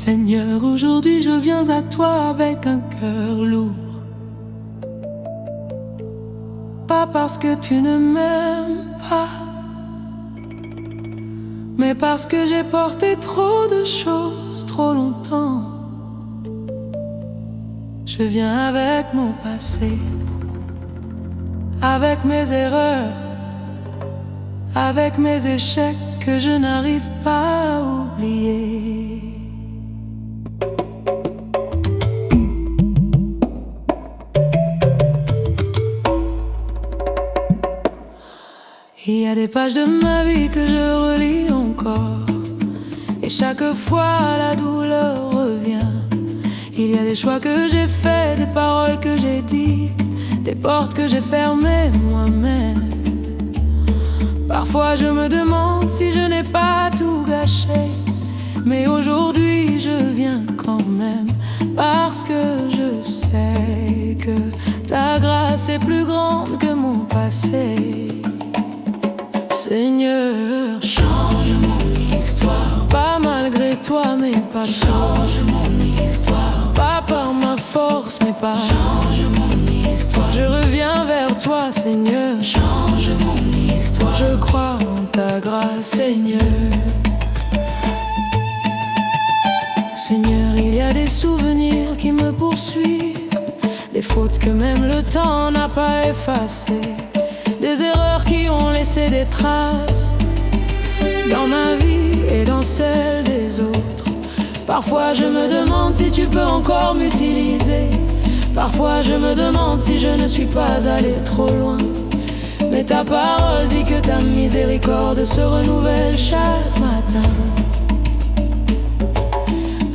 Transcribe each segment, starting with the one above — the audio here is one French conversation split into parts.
Seigneur, aujourd'hui je viens à toi avec un cœur lourd. Pas parce que tu ne m'aimes pas, mais parce que j'ai porté trop de choses trop longtemps. Je viens avec mon passé, avec mes erreurs, avec mes échecs que je n'arrive pas à oublier. Il y a des pages de ma vie que je relis encore, et chaque fois la douleur revient. Il y a des choix que j'ai faits, des paroles que j'ai dites, des portes que j'ai fermées moi-même. Parfois je me demande si je n'ai pas tout gâché, mais aujourd'hui je viens quand même, parce que je sais que ta grâce est plus grande que mon passé. Seigneur, change mon histoire, pas malgré toi mais pas change mon histoire, pas par ma force mais pas change mon histoire. Je reviens vers toi Seigneur, change mon histoire. Je crois en ta grâce Seigneur. Seigneur, il y a des souvenirs qui me poursuivent, des fautes que même le temps n'a pas effacées, des erreurs qui ont laissé des traces dans ma vie et dans celle des autres. Parfois je me demande si tu peux encore m'utiliser, parfois je me demande si je ne suis pas allé trop loin. Mais ta parole dit que ta miséricorde se renouvelle chaque matin.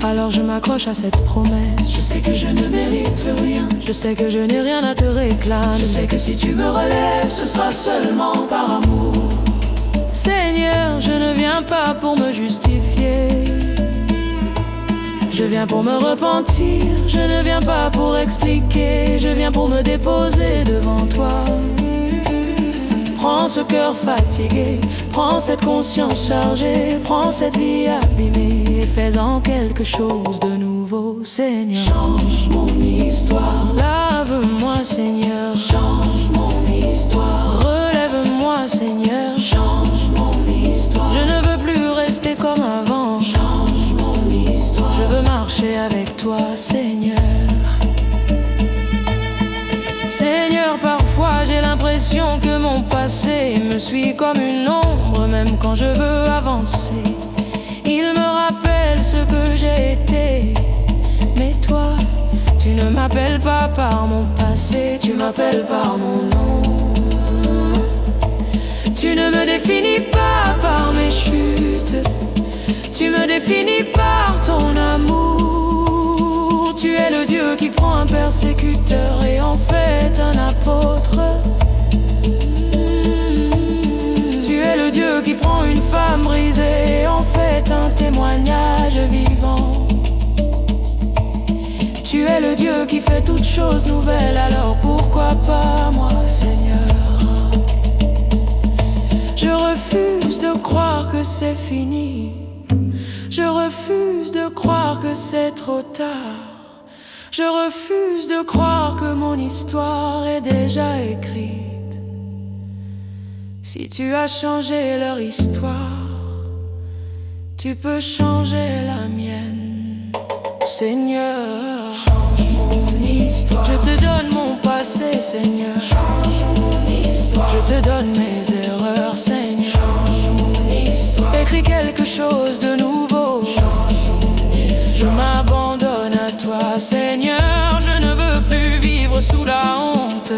Alors je m'accroche à cette promesse. Je sais que je ne mérite plus rien, je sais que je n'ai rien à te réclamer, je sais que si tu me relèves, ce sera seulement par amour. Seigneur, je ne viens pas pour me justifier, je viens pour me repentir. Je ne viens pas pour expliquer, je viens pour me déposer devant toi. Prends ce cœur fatigué, prends cette conscience chargée, prends cette vie abîmée et fais-en quelque chose de nouveau, Seigneur. Change mon histoire, lave-moi, Seigneur. Change mon histoire, relève-moi, Seigneur. Change mon histoire, je ne veux plus rester comme avant. Change mon histoire, je veux marcher avec toi, Seigneur. Seigneur, parfois j'ai l'impression que mon passé me suit comme une ombre, même quand je veux avancer. Il me rappelle ce que j'ai été, mais toi, tu ne m'appelles pas par mon passé, tu m'appelles par mon nom. Tu ne me définis pas par mes chutes, tu me définis par ton amour. Tu es le Dieu qui prend un persécuteur et en fait un apôtre. Tu es le Dieu qui prend une femme brisée et en fait un témoignage vivant. Tu es le Dieu qui fait toutes choses nouvelles, alors pourquoi pas moi, Seigneur? Je refuse de croire que c'est fini, je refuse de croire que c'est trop tard. Je refuse de croire que mon histoire est déjà écrite. Si tu as changé leur histoire, tu peux changer la mienne. Seigneur, change mon histoire. Je te donne mon passé, Seigneur. Change mon histoire. Je te donne mes erreurs, Seigneur. Change mon histoire. Écris quelque chose de nouveau. Change mon histoire. Je m'abandonne à toi, Seigneur. Je ne veux plus vivre sous la honte,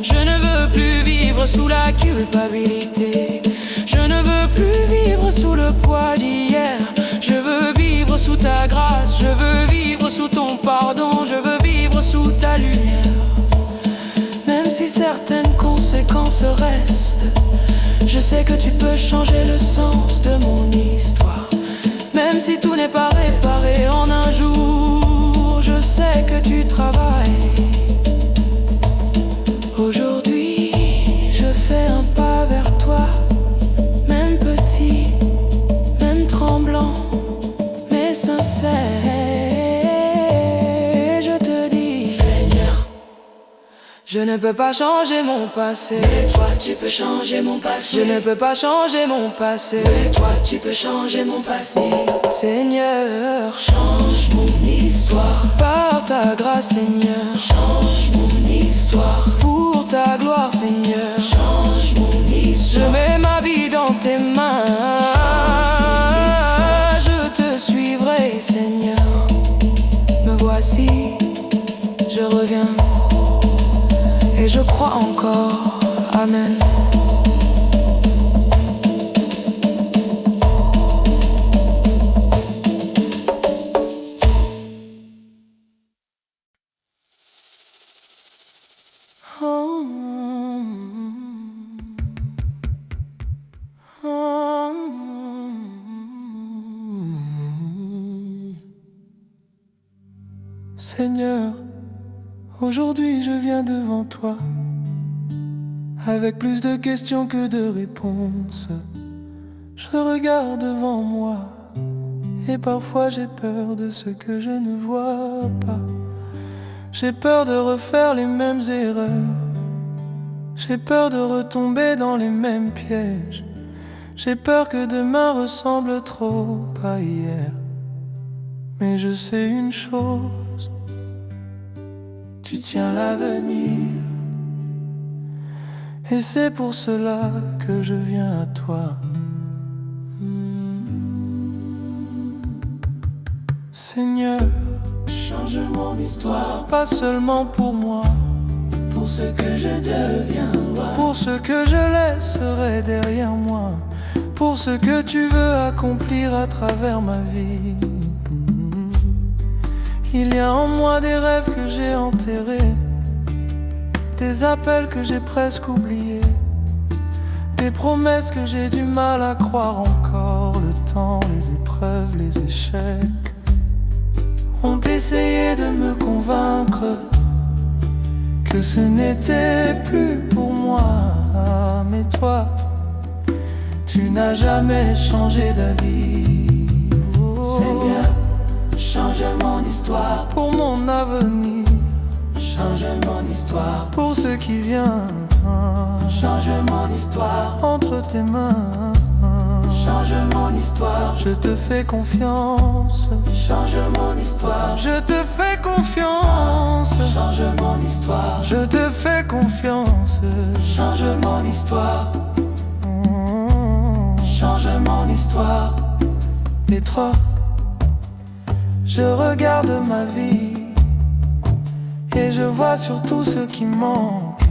je ne veux plus vivre sous la culpabilité, je ne veux plus vivre sous le poids d'hier. Je veux vivre sous ta grâce, je veux vivre sous ton pardon, je veux vivre sous ta lumière. Même si certaines conséquences restent, je sais que tu peux changer le sens de mon histoire. Même si tout n'est pas réparé en un jour, je sais que tu travailles. Aujourd'hui, je fais un pas vers toi, même petit, même tremblant, mais sincère. Je ne peux pas changer mon passé, mais toi tu peux changer mon passé. je ne peux pas changer mon passé, Mais toi tu peux changer mon passé. Seigneur, Change mon histoire. par ta grâce, Seigneur, Change mon histoire. pour ta gloire, Seigneur, Change mon je histoire. mets ma vie dans tes mains. Je te suivrai, Seigneur. Me voici, je reviens et je crois encore. Amen. Seigneur, aujourd'hui je viens devant toi avec plus de questions que de réponses. Je regarde devant moi et parfois j'ai peur de ce que je ne vois pas. J'ai peur de refaire les mêmes erreurs. J'ai peur de retomber dans les mêmes pièges. J'ai peur que demain ressemble trop à hier. Mais je sais une chose, tu tiens l'avenir. Et c'est pour cela que je viens à toi. Seigneur, Change mon histoire. pas seulement pour moi, Pour ce que je deviendrai. pour ce que je laisserai derrière moi, pour ce que tu veux accomplir à travers ma vie. Il y a en moi des rêves que j'ai enterrés, des appels que j'ai presque oubliés, des promesses que j'ai du mal à croire encore. Le temps, les épreuves, les échecs ont essayé de me convaincre que ce n'était plus pour moi. Mais toi, tu n'as jamais changé d'avis. Seigneur, change mon histoire. Pour mon avenir, Change mon histoire. pour ce qui vient, Change mon histoire. entre tes mains, Change mon histoire. je te fais confiance. Change mon histoire. Je te fais confiance. Change mon histoire. Je te fais confiance. Change mon histoire. Change mon histoire. Et toi, je regarde ma vie et je vois surtout ce qui manque.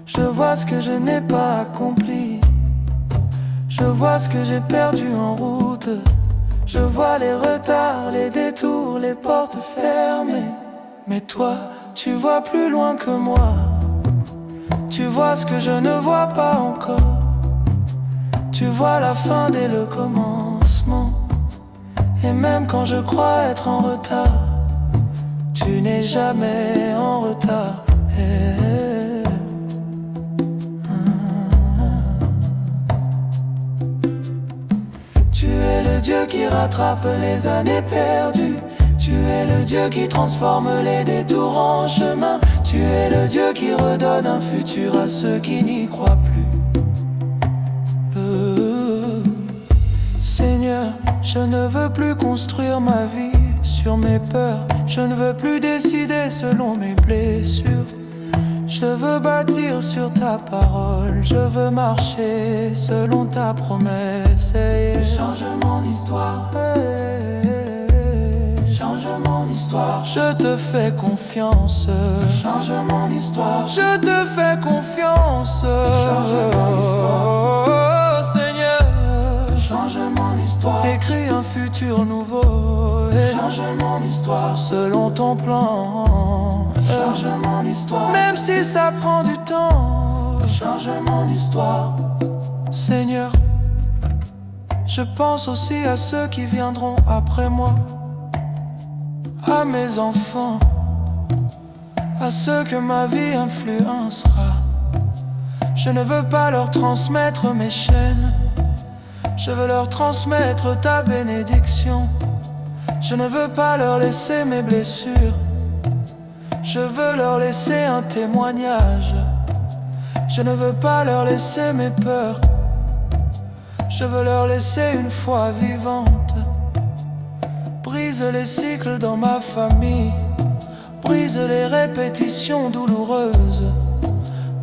Je vois ce que je n'ai pas accompli. Je vois ce que j'ai perdu en route. Je vois les retards, les détours, les portes fermées. Mais toi, tu vois plus loin que moi. Tu vois ce que je ne vois pas encore. Tu vois la fin dès le commencement. Et même quand je crois être en retard, tu n'es jamais en retard. Tu es le Dieu qui rattrape les années perdues. Tu es le Dieu qui transforme les détours en chemin. Tu es le Dieu qui redonne un futur à ceux qui n'y croient plus. Seigneur, je ne veux plus construire ma vie sur mes peurs. Je ne veux plus décider selon mes blessures. Je veux bâtir sur ta parole. Je veux marcher selon ta promesse. Change mon histoire. Change mon histoire. Je te fais confiance. Change mon histoire. Je te fais confiance. Change mon histoire. Oh, Seigneur, Change mon histoire. écris un futur nouveau. Change mon histoire. Selon ton plan. Change mon histoire. Même si ça prend du temps. Change mon histoire. Seigneur, je pense aussi à ceux qui viendront après moi, à mes enfants, à ceux que ma vie influencera. Je ne veux pas leur transmettre mes chaînes, je veux leur transmettre ta bénédiction. Je ne veux pas leur laisser mes blessures, Je veux leur laisser un témoignage. Je ne veux pas leur laisser mes peurs. Je veux leur laisser une foi vivante. Brise les cycles dans ma famille. Brise les répétitions douloureuses.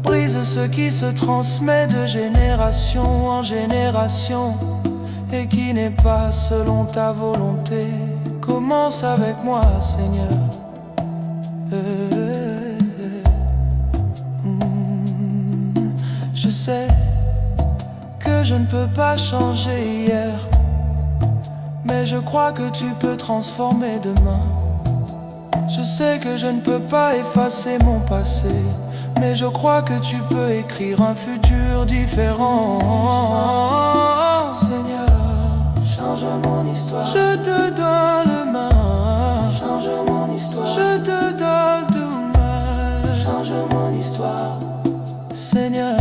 Brise ce qui se transmet de génération en génération et qui n'est pas selon ta volonté. Commence avec moi, Seigneur. Je sais que je ne peux pas changer hier, mais je crois que tu peux transformer demain. Je sais que je ne peux pas effacer mon passé, mais je crois que tu peux écrire un futur différent. Seigneur, change mon histoire. je te donne main. Change mon histoire. Je te donne tout main. Change mon histoire. Seigneur,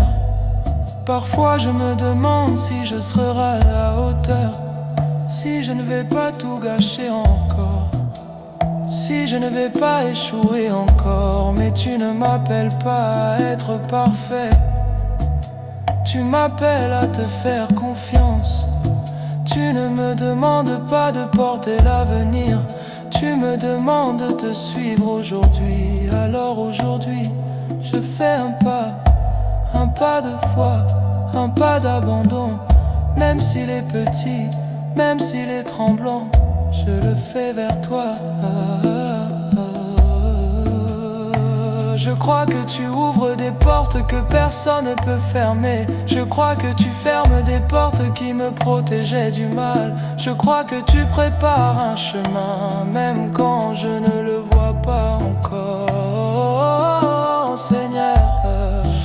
parfois je me demande si je serai à la hauteur, si je ne vais pas tout gâcher encore, si je ne vais pas échouer encore. Mais tu ne m'appelles pas à être parfait, tu m'appelles à te faire confiance. Tu ne me demandes pas de porter l'avenir, tu me demandes de te suivre aujourd'hui. Alors aujourd'hui, je fais un pas de foi, un pas d'abandon. Même s'il est petit, même s'il est tremblant, je le fais vers toi. Je crois que tu ouvres des portes que personne ne peut fermer. Je crois que tu fermes des portes qui me protégeaient du mal. Je crois que tu prépares un chemin, même quand je ne le vois pas encore. Seigneur,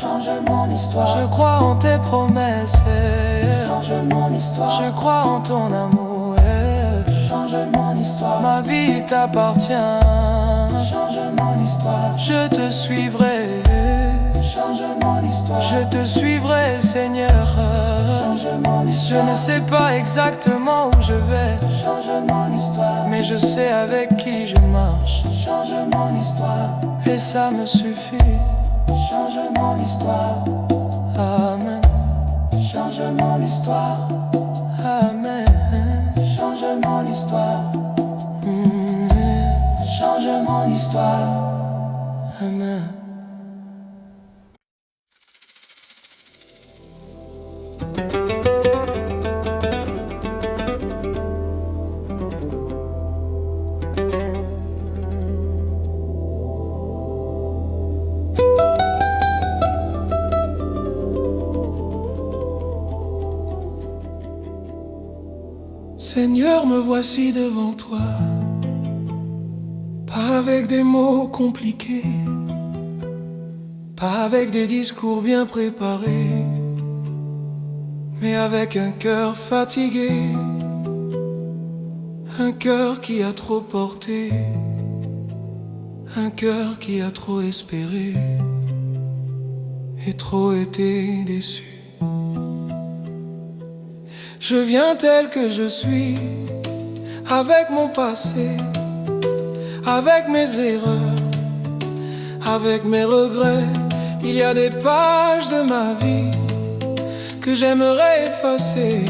change mon histoire. je crois en tes promesses. Change mon histoire. Je crois en ton amour. Change mon histoire. Ma vie t'appartient. Change mon histoire. Je te suivrai. Change mon histoire. Je te suivrai, Seigneur. Change mon Je histoire. ne sais pas exactement où je vais, Change mon histoire. mais je sais avec qui je marche. Change mon histoire. Et ça me suffit. Change mon histoire. Amen. Change mon histoire. Amen. Change mon histoire. Change mon histoire. Amen. Seigneur, me voici devant toi, pas avec des mots compliqués, pas avec des discours bien préparés, mais avec un cœur fatigué, un cœur qui a trop porté, un cœur qui a trop espéré et trop été déçu. Je viens tel que je suis, avec mon passé, avec mes erreurs, avec mes regrets. Il y a des pages de ma vie que j'aimerais effacer,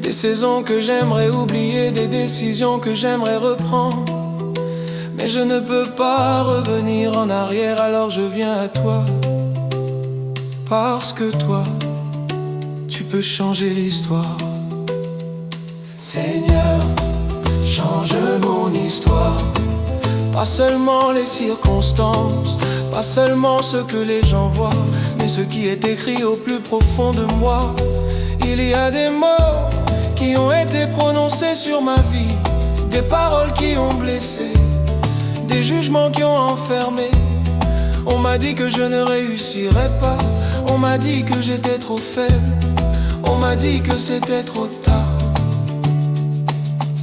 des saisons que j'aimerais oublier, des décisions que j'aimerais reprendre. Mais je ne peux pas revenir en arrière, alors je viens à toi, parce que toi, tu peux changer l'histoire. Seigneur, change mon histoire. Pas seulement les circonstances, pas seulement ce que les gens voient, mais ce qui est écrit au plus profond de moi. Il y a des mots qui ont été prononcés sur ma vie, des paroles qui ont blessé, des jugements qui ont enfermé. On m'a dit que je ne réussirais pas, on m'a dit que j'étais trop faible, on m'a dit que c'était trop tard.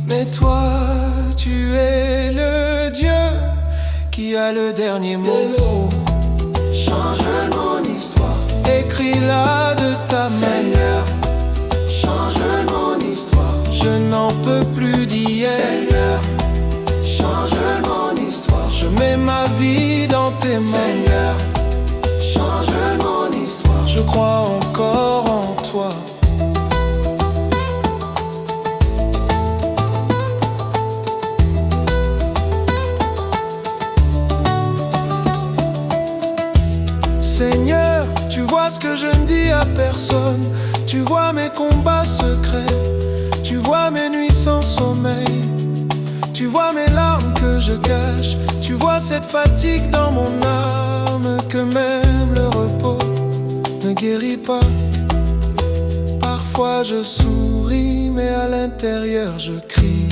Mais toi, tu es le Dieu qui a le dernier mot. Change mon histoire. Écris-la de ta main. Seigneur, change mon histoire. Je n'en peux plus d'hier. Seigneur, change mon histoire. Je mets ma vie manque. Seigneur, change mon histoire. Je crois encore en toi. Seigneur, tu vois ce que je ne dis à personne. Tu vois mes combats secrets. Tu vois mes nuits sans sommeil. Tu vois mes larmes que je cache. Tu vois cette fatigue dans mon âme, que même le repos ne guérit pas. Parfois je souris, mais à l'intérieur je crie.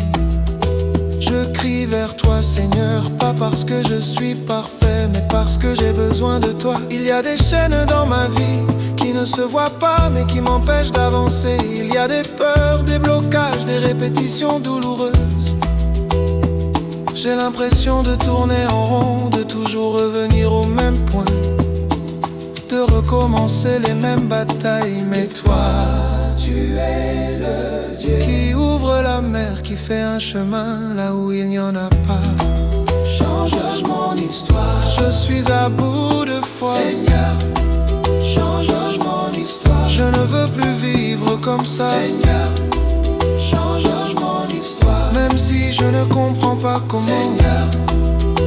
Je crie vers toi, Seigneur, pas parce que je suis parfait, mais parce que j'ai besoin de toi. Il y a des chaînes dans ma vie qui ne se voient pas, mais qui m'empêchent d'avancer. Il y a des peurs, des blocages, des répétitions douloureuses. J'ai l'impression de tourner en rond, de toujours revenir au même point, de recommencer les mêmes batailles. Mais toi, Tu es le Dieu qui ouvre la mer, qui fait un chemin là où il n'y en a pas. change mon histoire. Je suis à bout de foi. Seigneur, change mon histoire. Je ne veux plus vivre comme ça. Seigneur, change mon histoire. Même si je ne comprends pas comment. Seigneur,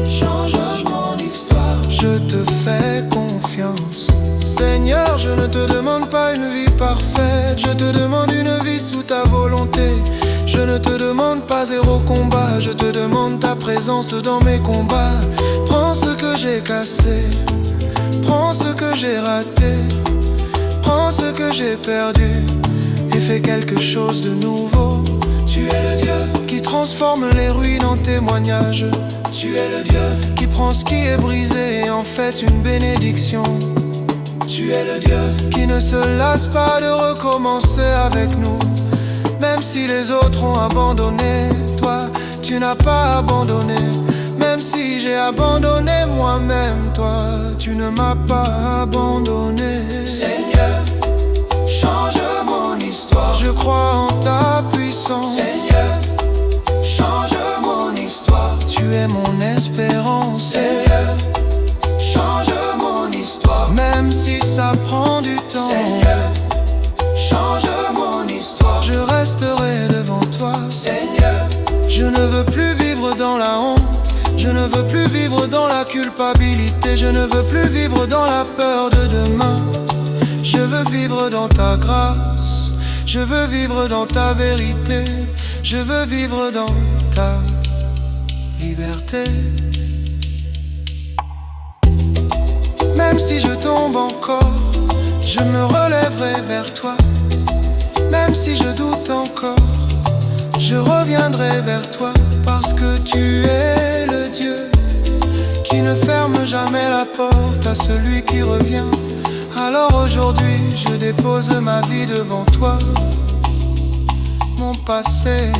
change mon histoire. Je te fais confiance. Seigneur, je ne te demande pas une vie parfaite. Je te demande une vie sous ta volonté. Je ne te demande pas zéro combat. Je te demande ta présence dans mes combats. Prends ce que j'ai cassé. Prends ce que j'ai raté. Prends ce que j'ai perdu et fais quelque chose de nouveau. Tu es le Dieu, Qui transforme les ruines en témoignages. tu es le Dieu, Qui prend ce qui est brisé et en fait une bénédiction. tu es le Dieu, Qui ne se lasse pas de recommencer avec nous. Même si les autres ont abandonné, toi, tu n'as pas abandonné. Même si j'ai abandonné moi-même, toi, tu ne m'as pas abandonné. Seigneur, change mon histoire. Je crois en ta puissance. Seigneur, change mon histoire. Tu es mon espérance. Seigneur, change mon histoire. Même si ça prend du temps, Seigneur, change mon histoire. je resterai devant toi. Seigneur, Je ne veux plus vivre dans la honte. Je ne veux plus vivre dans la culpabilité. Je ne veux plus vivre dans la peur de demain. Je veux vivre dans ta grâce. Je veux vivre dans ta vérité. Je veux vivre dans ta liberté. Même si je tombe encore, je me relèverai vers toi. Même si je doute encore, je reviendrai vers toi. Parce que tu es le Dieu qui ne ferme jamais la porte à celui qui revient. Alors aujourd'hui, je dépose ma vie devant toi. Mon passé,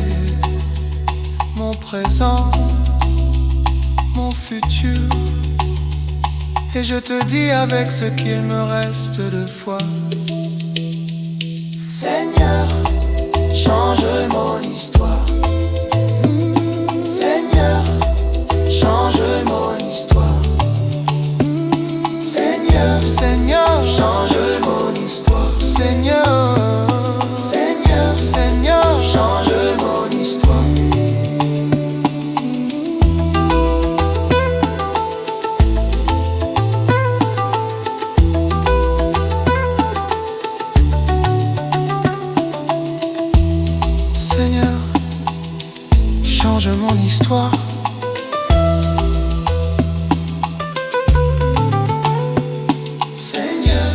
mon présent, mon futur. Et je te dis avec ce qu'il me reste de foi. Seigneur, change mon histoire. Seigneur, change mon histoire. Seigneur, Seigneur, change mon histoire. Seigneur, Seigneur, Seigneur, change mon histoire. Seigneur, change mon histoire. Seigneur,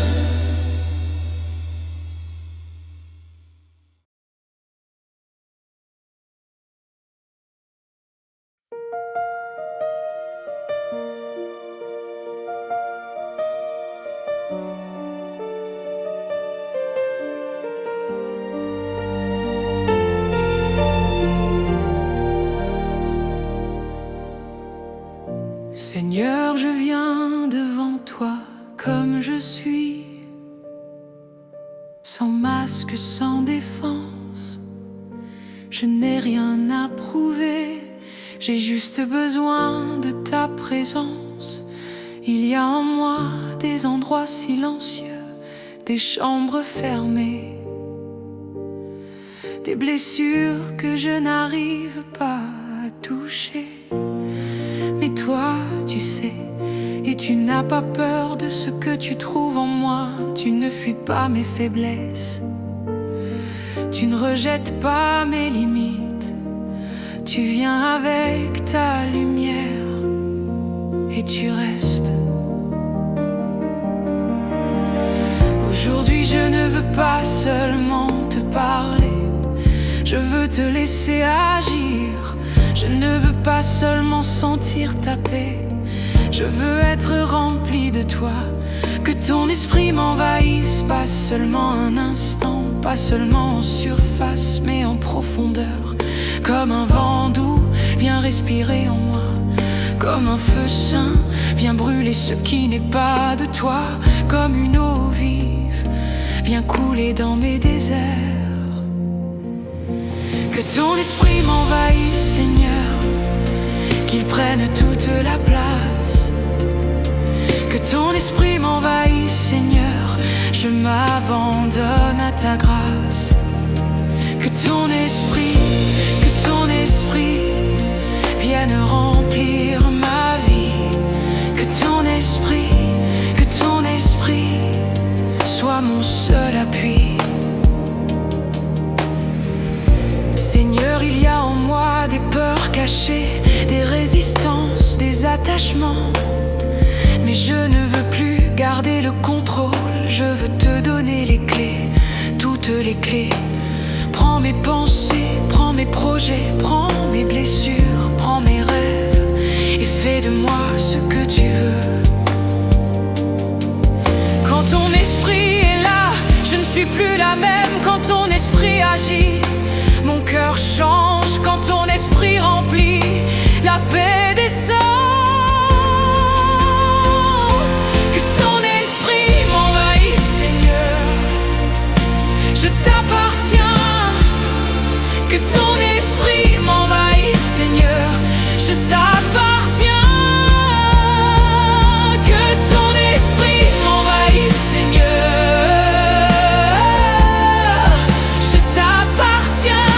Seigneur, je viens devant toi comme je suis, sans masque, sans défense. Je n'ai rien à prouver, j'ai juste besoin de ta présence. Il y a en moi des endroits silencieux, des chambres fermées, des blessures que je n'arrive pas à toucher. Mais toi, tu sais, et tu n'as pas peur de ce que tu trouves en moi. Tu ne fuis pas mes faiblesses, tu ne rejettes pas mes limites. Tu viens avec ta lumière et tu restes. Aujourd'hui je ne veux pas seulement te parler, je veux te laisser agir. Je ne veux pas seulement sentir ta paix, je veux être rempli de toi. Que ton esprit m'envahisse, pas seulement un instant, pas seulement en surface, mais en profondeur. Comme un vent doux, viens respirer en moi. Comme un feu saint, viens brûler ce qui n'est pas de toi. Comme une eau vive, viens couler dans mes déserts. Que ton esprit m'envahisse, Seigneur, qu'il prenne toute la place. Que ton esprit m'envahisse, Seigneur, je m'abandonne à ta grâce. Que ton esprit vienne remplir ma vie. Que ton esprit soit mon seul appui. Seigneur, il y a en moi des peurs cachées, des résistances, des attachements. Mais je ne veux plus garder le contrôle, je veux te donner les clés, toutes les clés. Prends mes pensées, prends mes projets, prends mes blessures, prends mes rêves et fais de moi ce que tu veux. Quand ton esprit est là, je ne suis plus la même. Quand ton esprit agit, mon cœur change. Quand ton esprit remplit, la paix descend. Que ton esprit m'envahisse, Seigneur, je t'appartiens. Que ton esprit m'envahisse, Seigneur, je t'appartiens. Que ton esprit m'envahisse, Seigneur, je t'appartiens.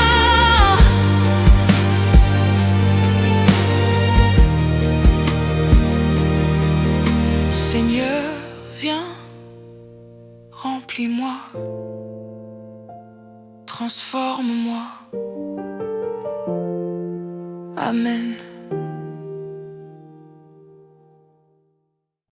Seigneur, viens, remplis-moi, transforme-moi. Amen.